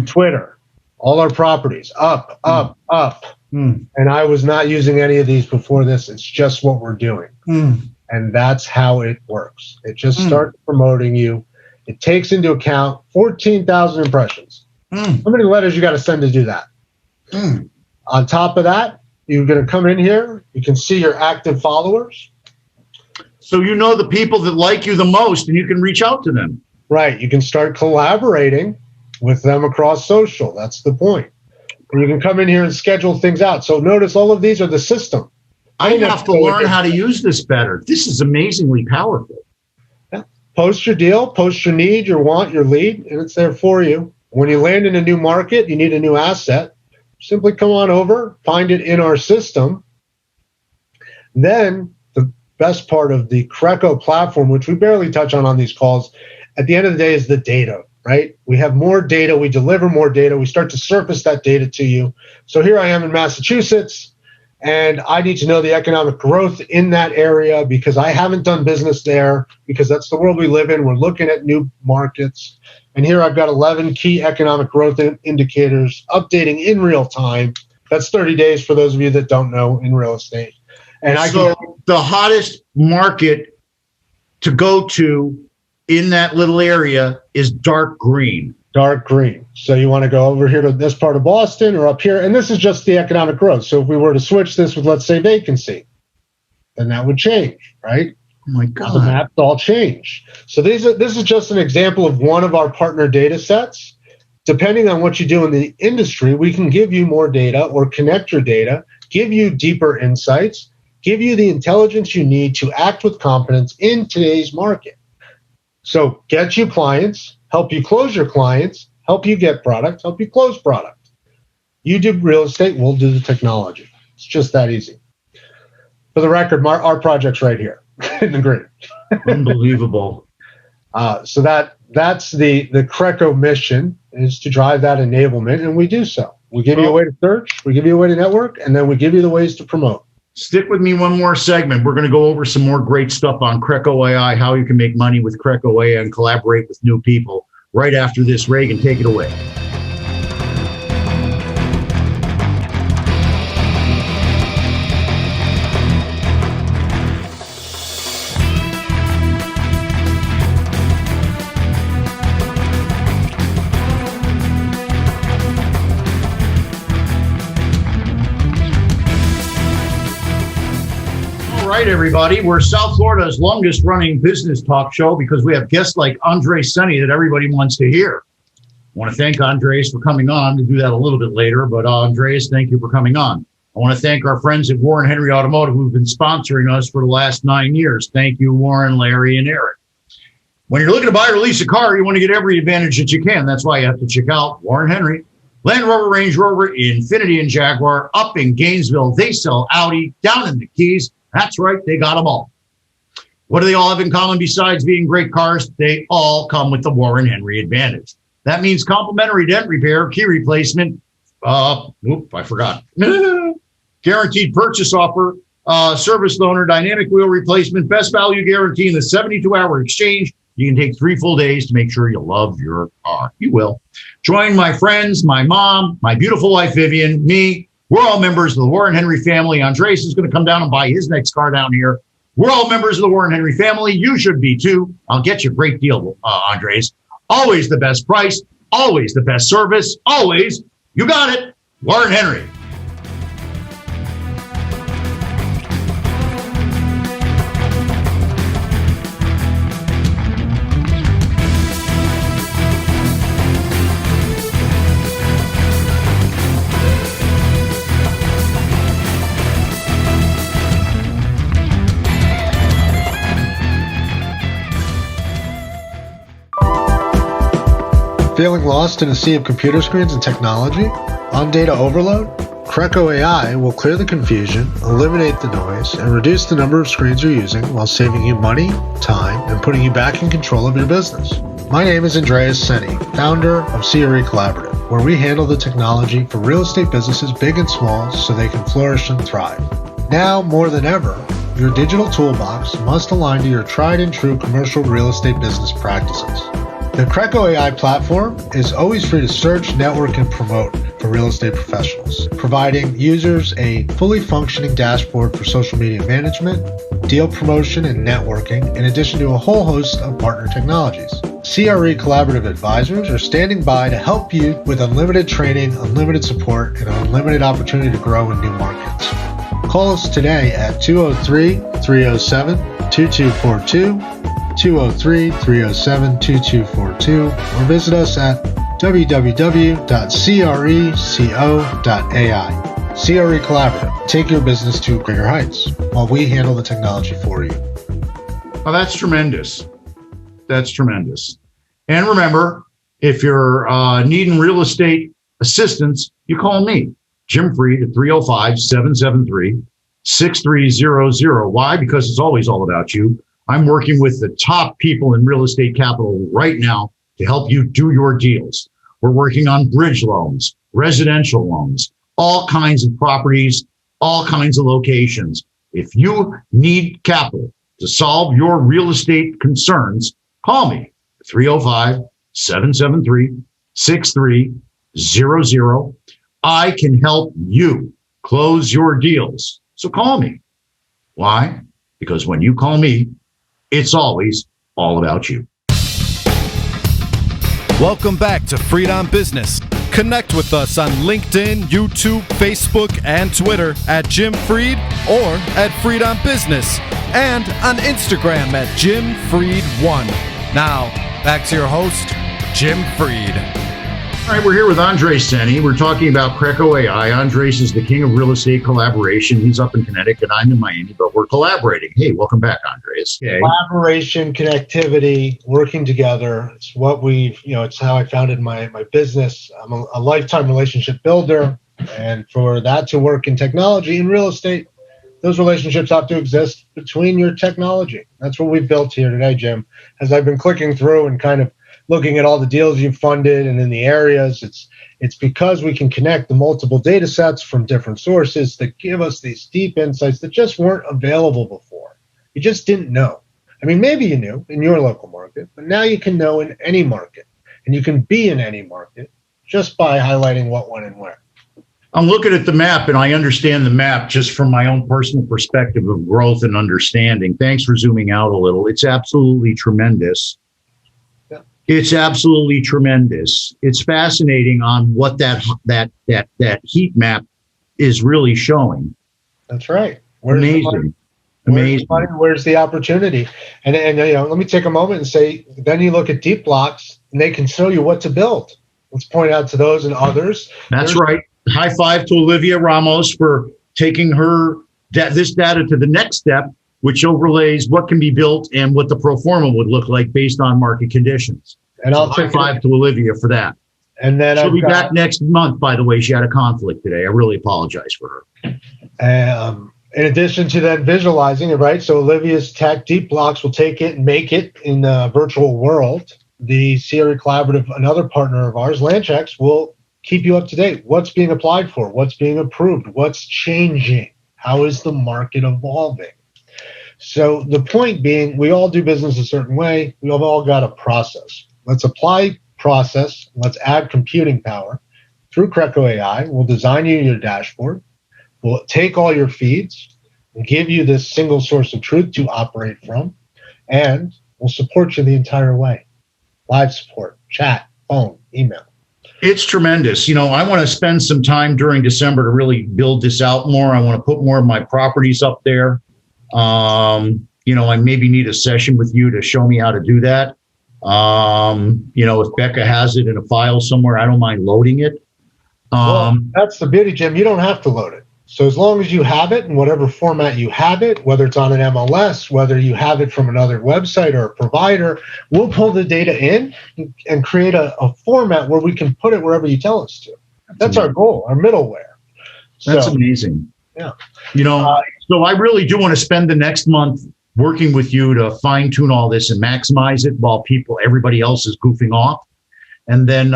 Speaker 3: Twitter, all our properties, up, up. And I was not using any of these before this. It's just what we're doing. And that's how it works. It just starts promoting you. It takes into account 14,000 impressions. How many letters you got to send to do that? On top of that, you're going to come in here. You can see your active followers.
Speaker 2: So you know the people that like you the most, and you can reach out to them.
Speaker 3: Right. You can start collaborating with them across social. That's the point. And you can come in here and schedule things out. So notice all of these are the system.
Speaker 2: I have to learn how to use this better. This is amazingly powerful.
Speaker 3: Yeah. Post your deal, post your need, your want, your lead, and it's there for you. When you land in a new market, you need a new asset. Simply come on over, find it in our system. Then the best part of the CRECo platform, which we barely touch on these calls, at the end of the day is the data, right? We have more data. We deliver more data. We start to surface that data to you. So here I am in Massachusetts, and I need to know the economic growth in that area because I haven't done business there because that's the world we live in. We're looking at new markets. And here I've got 11 key economic growth indicators updating in real time. That's 30 days for those of you that don't know in real estate. And
Speaker 2: the hottest market to go to in that little area is dark green.
Speaker 3: Dark green. So you want to go over here to this part of Boston or up here. And this is just the economic growth. So if we were to switch this with, let's say, vacancy, then that would change, right?
Speaker 2: Oh my God.
Speaker 3: The maps all change. So this is just an example of one of our partner data sets. Depending on what you do in the industry, we can give you more data or connect your data, give you deeper insights, give you the intelligence you need to act with confidence in today's market. So get you clients, help you close your clients, help you get product, help you close product. You do real estate, we'll do the technology. It's just that easy. For the record, our project's right here in the green.
Speaker 2: Unbelievable.
Speaker 3: So that's the CRECo mission, is to drive that enablement, and we do so. We give you a way to search, we give you a way to network, and then we give you the ways to promote.
Speaker 2: Stick with me one more segment. We're going to go over some more great stuff on CRECo.ai, how you can make money with CRECo.ai and collaborate with new people. Right after this, Reagan, take it away. All right, everybody. We're South Florida's longest running business talk show because we have guests like Andres Senni that everybody wants to hear. I want to thank Andres for coming on. We'll do that a little bit later, but Andres, thank you for coming on. I want to thank our friends at Warren Henry Automotive who've been sponsoring us for the last 9 years. Thank you, Warren, Larry, and Eric. When you're looking to buy or lease a car, you want to get every advantage that you can. That's why you have to check out Warren Henry. Land Rover, Range Rover, Infiniti, and Jaguar. Up in Gainesville, they sell Audi. Down in the Keys, that's right, they got them all. What do they all have in common besides being great cars? They all come with the Warren Henry advantage. That means complimentary dent repair, key replacement. I forgot. Guaranteed purchase offer, service loaner, dynamic wheel replacement, best value guarantee in the 72-hour exchange. You can take 3 full days to make sure you love your car. You will. Join my friends, my mom, my beautiful wife, Vivian, me. We're all members of the Warren Henry family. Andres is going to come down and buy his next car down here. We're all members of the Warren Henry family. You should be too. I'll get you a great deal, Andres. Always the best price. Always the best service. Always. You got it. Warren Henry.
Speaker 3: Feeling lost in a sea of computer screens and technology? On data overload? CRECo.ai will clear the confusion, eliminate the noise, and reduce the number of screens you're using while saving you money, time, and putting you back in control of your business. My name is Andreas Senni, founder of CRE Collaborative, where we handle the technology for real estate businesses big and small so they can flourish and thrive. Now, more than ever, your digital toolbox must align to your tried and true commercial real estate business practices. The CRECo.ai platform is always free to search, network, and promote for real estate professionals, providing users a fully functioning dashboard for social media management, deal promotion, and networking, in addition to a whole host of partner technologies. CRE Collaborative advisors are standing by to help you with unlimited training, unlimited support, and an unlimited opportunity to grow in new markets. Call us today at 203-307-2242, 203-307-2242, or visit us at www.creco.ai. CRE Collaborative. Take your business to greater heights while we handle the technology for you.
Speaker 2: Oh, that's tremendous. That's tremendous. And remember, if you're needing real estate assistance, you call me, Jim Fried, at 305-773-6300. Why? Because it's always all about you. I'm working with the top people in real estate capital right now to help you do your deals. We're working on bridge loans, residential loans, all kinds of properties, all kinds of locations. If you need capital to solve your real estate concerns, call me, 305-773-6300. I can help you close your deals. So call me. Why? Because when you call me, it's always all about you.
Speaker 1: Welcome back to Freedom Business. Connect with us on LinkedIn, YouTube, Facebook, and Twitter at Jim Fried or at Freedom Business, and on Instagram at Jim Fried1. Now, back to your host, Jim Fried.
Speaker 2: All right, we're here with Andres Senni. We're talking about CRECo.ai. Andres is the king of real estate collaboration. He's up in Connecticut. I'm in Miami, but we're collaborating. Hey, welcome back, Andres. Okay.
Speaker 3: Collaboration, connectivity, working together. It's what it's how I founded my business. I'm a lifetime relationship builder. And for that to work in technology and real estate, those relationships have to exist between your technology. That's what we've built here today, Jim. As I've been clicking through and kind of looking at all the deals you've funded and in the areas, it's because we can connect the multiple data sets from different sources that give us these deep insights that just weren't available before. You just didn't know. I mean, maybe you knew in your local market, but now you can know in any market, and you can be in any market just by highlighting what, when, and where.
Speaker 2: I'm looking at the map, and I understand the map just from my own personal perspective of growth and understanding. Thanks for zooming out a little. It's absolutely tremendous. It's absolutely tremendous. It's fascinating on what that heat map is really showing.
Speaker 3: That's right.
Speaker 2: Amazing.
Speaker 3: Where's the opportunity? And let me take a moment and say, then you look at deep blocks and they can show you what to build. Let's point out to those and others.
Speaker 2: That's right. High five to Olivia Ramos for taking this data to the next step, which overlays what can be built and what the pro forma would look like based on market condions. And I'll high five to Olivia for that.
Speaker 3: And then
Speaker 2: she'll be back next month, by the way. She had a conflict today. I really apologize for her.
Speaker 3: In addition to that visualizing it, right? So Olivia's tech deep blocks will take it and make it in the virtual world. The CRE Collaborative, another partner of ours, LandChecks, will keep you up to date. What's being applied for? What's being approved? What's changing? How is the market evolving? So the point being, we all do business a certain way. We've all got a process. Let's apply process. Let's add computing power. Through CRECo.ai, we'll design you your dashboard. We'll take all your feeds and give you this single source of truth to operate from. And we'll support you the entire way. Live support, chat, phone, email.
Speaker 2: It's tremendous. I want to spend some time during December to really build this out more. I want to put more of my properties up there. I maybe need a session with you to show me how to do that. If Becca has it in a file somewhere, I don't mind loading it.
Speaker 3: Well, that's the beauty, Jim. You don't have to load it. So as long as you have it in whatever format you have it, whether it's on an MLS, whether you have it from another website or a provider, we'll pull the data in and create a format where we can put it wherever you tell us to. That's our goal, our middleware.
Speaker 2: That's amazing.
Speaker 3: Yeah.
Speaker 2: So I really do want to spend the next month working with you to fine tune all this and maximize it while everybody else is goofing off. And then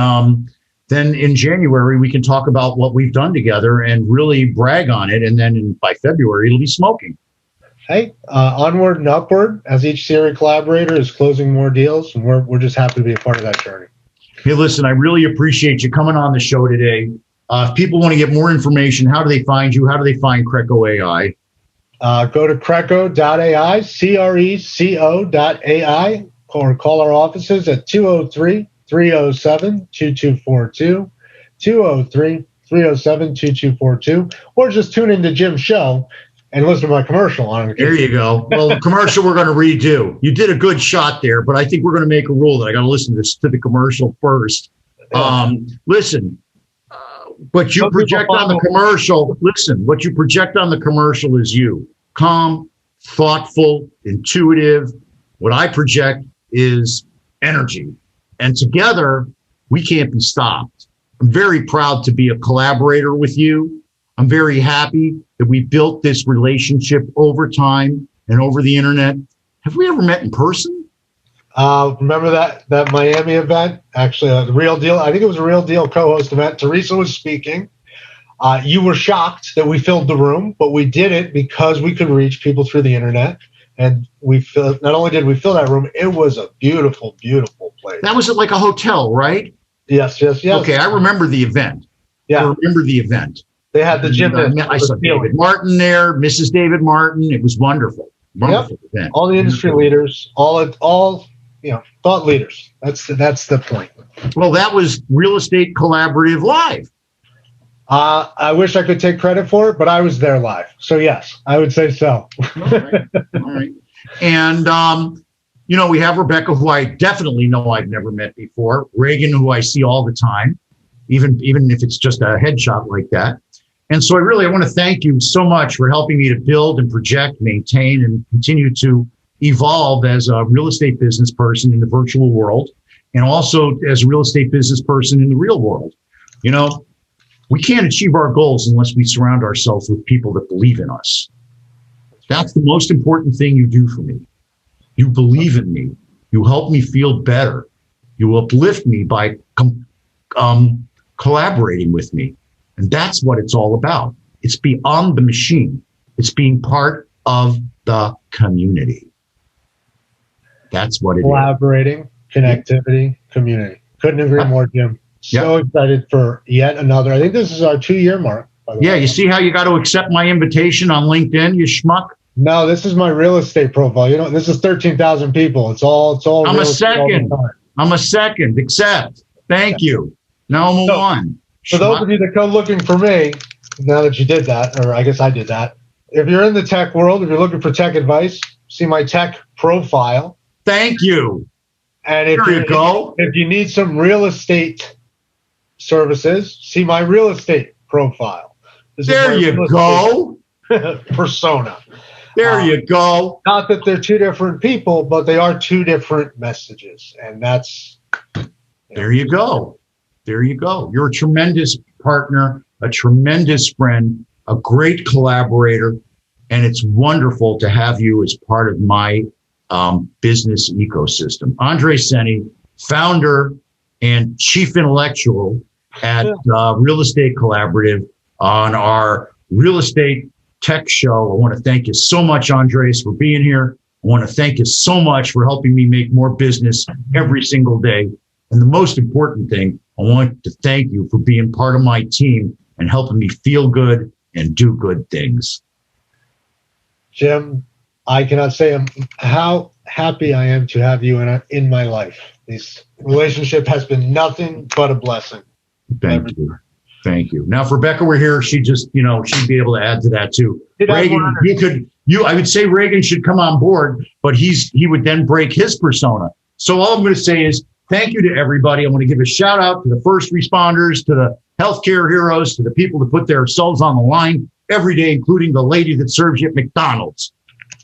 Speaker 2: in January, we can talk about what we've done together and really brag on it. And then by February, it'll be smoking.
Speaker 3: Hey, onward and upward as each CRE collaborator is closing more deals. And we're just happy to be a part of that journey.
Speaker 2: Hey, listen, I really appreciate you coming on the show today. If people want to get more information, how do they find you? How do they find CRECo.ai?
Speaker 3: Go to CRECo.ai, CRECo.ai, or call our offices at 203-307-2242, 203-307-2242, or just tune into Jim's show and listen to my commercial on it.
Speaker 2: There you go. Well, the commercial we're going to redo. You did a good shot there, but I think we're going to make a rule that I got to listen to the commercial first. Listen, what you project on the commercial, what you project on the commercial is you. Calm, thoughtful, intuitive. What I project is energy. And together, we can't be stopped. I'm very proud to be a collaborator with you. I'm very happy that we built this relationship over time and over the internet. Have we ever met in person?
Speaker 3: Remember that Miami event? Actually, the Real Deal. I think it was a Real Deal co-host event. Teresa was speaking. You were shocked that we filled the room, but we did it because we could reach people through the internet. And not only did we fill that room, it was a beautiful, beautiful place.
Speaker 2: That was at like a hotel, right?
Speaker 3: Yes.
Speaker 2: Okay, I remember the event.
Speaker 3: Yeah.
Speaker 2: I remember the event.
Speaker 3: They had the gym.
Speaker 2: I saw David Martin there, Mrs. David Martin. It was wonderful. Wonderful event.
Speaker 3: All the industry leaders, all thought leaders. That's the point.
Speaker 2: Well, that was Real Estate Collaborative Live.
Speaker 3: I wish I could take credit for it, but I was there live. So yes, I would say so.
Speaker 2: All right. And we have Rebecca, who I definitely know I've never met before. Reagan, who I see all the time, even if it's just a headshot like that. And so I want to thank you so much for helping me to build and project, maintain, and continue to evolve as a real estate business person in the virtual world, and also as a real estate business person in the real world. We can't achieve our goals unless we surround ourselves with people that believe in us. That's the most important thing you do for me. You believe in me. You help me feel better. You uplift me by collaborating with me. And that's what it's all about. It's beyond the machine. It's being part of the community. That's what it is.
Speaker 3: Collaborating, connectivity, community. Couldn't agree more, Jim. So excited for yet another. I think this is our 2-year mark. By the way.
Speaker 2: You see how you got to accept my invitation on LinkedIn, you schmuck?
Speaker 3: No, this is my real estate profile. This is 13,000 people. It's all.
Speaker 2: I'm a second. Accept. Thank you. Now I'm a one.
Speaker 3: For those of you that come looking for me, now that you did that, or I guess I did that, if you're in the tech world, if you're looking for tech advice, see my tech profile.
Speaker 2: Thank you.
Speaker 3: And if you need some real estate services, see my real estate profile.
Speaker 2: There you go.
Speaker 3: Persona.
Speaker 2: There you go.
Speaker 3: Not that they're two different people, but they are two different messages. And that's...
Speaker 2: There you go. There you go. You're a tremendous partner, a tremendous friend, a great collaborator, and it's wonderful to have you as part of my business ecosystem. Andre Seni, founder and chief intellectual at Real Estate Collaborative on our real estate Tech Show. I want to thank you so much, Andres, for being here. I want to thank you so much for helping me make more business every single day. And the most important thing, I want to thank you for being part of my team and helping me feel good and do good things.
Speaker 3: Jim, I cannot say how happy I am to have you in my life. This relationship has been nothing but a blessing.
Speaker 2: Thank you. Thank you. Now, if Rebecca were here, she'd just, she'd be able to add to that too. Reagan, I would say Reagan should come on board, but he would then break his persona. So all I'm going to say is thank you to everybody. I want to give a shout out to the first responders, to the healthcare heroes, to the people that put their souls on the line every day, including the lady that serves you at McDonald's.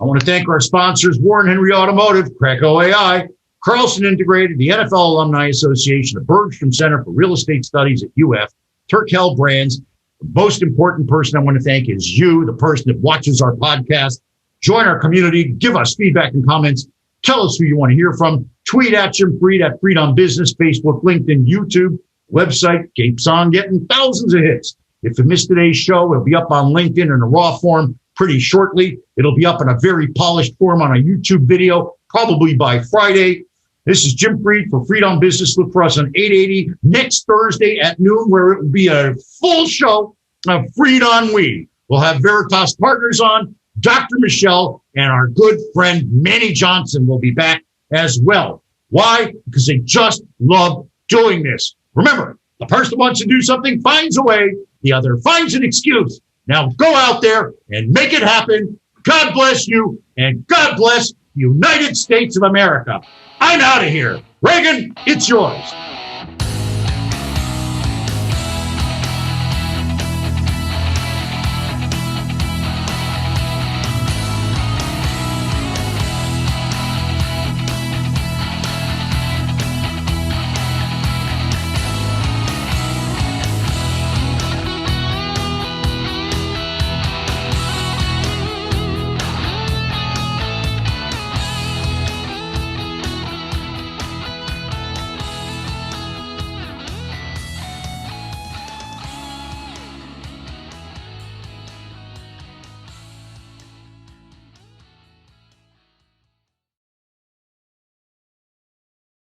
Speaker 2: I want to thank our sponsors, Warren Henry Automotive, CRECo.ai, Carlson Integrated, the NFL Alumni Association, the Bergstrom Center for Real Estate Studies at UF, Turkel Brands. The most important person I want to thank is you, the person that watches our podcast. Join our community. Give us feedback and comments. Tell us who you want to hear from. Tweet at Jim Fried at FriedonBusiness, Facebook, LinkedIn, YouTube, website. Keeps on getting thousands of hits. If you missed today's show, it'll be up on LinkedIn in a raw form pretty shortly. It'll be up in a very polished form on a YouTube video, probably by Friday. This is Jim Fried for Freedom Business. Look for us on 880 next Thursday at noon, where it will be a full show of Freedon We. We'll have Veritas Partners on, Dr. Michelle, and our good friend Manny Johnson will be back as well. Why? Because they just love doing this. Remember, the person who wants to do something finds a way. The other finds an excuse. Now go out there and make it happen. God bless you, and God bless the United States of America. I'm out of here. Reagan, it's yours.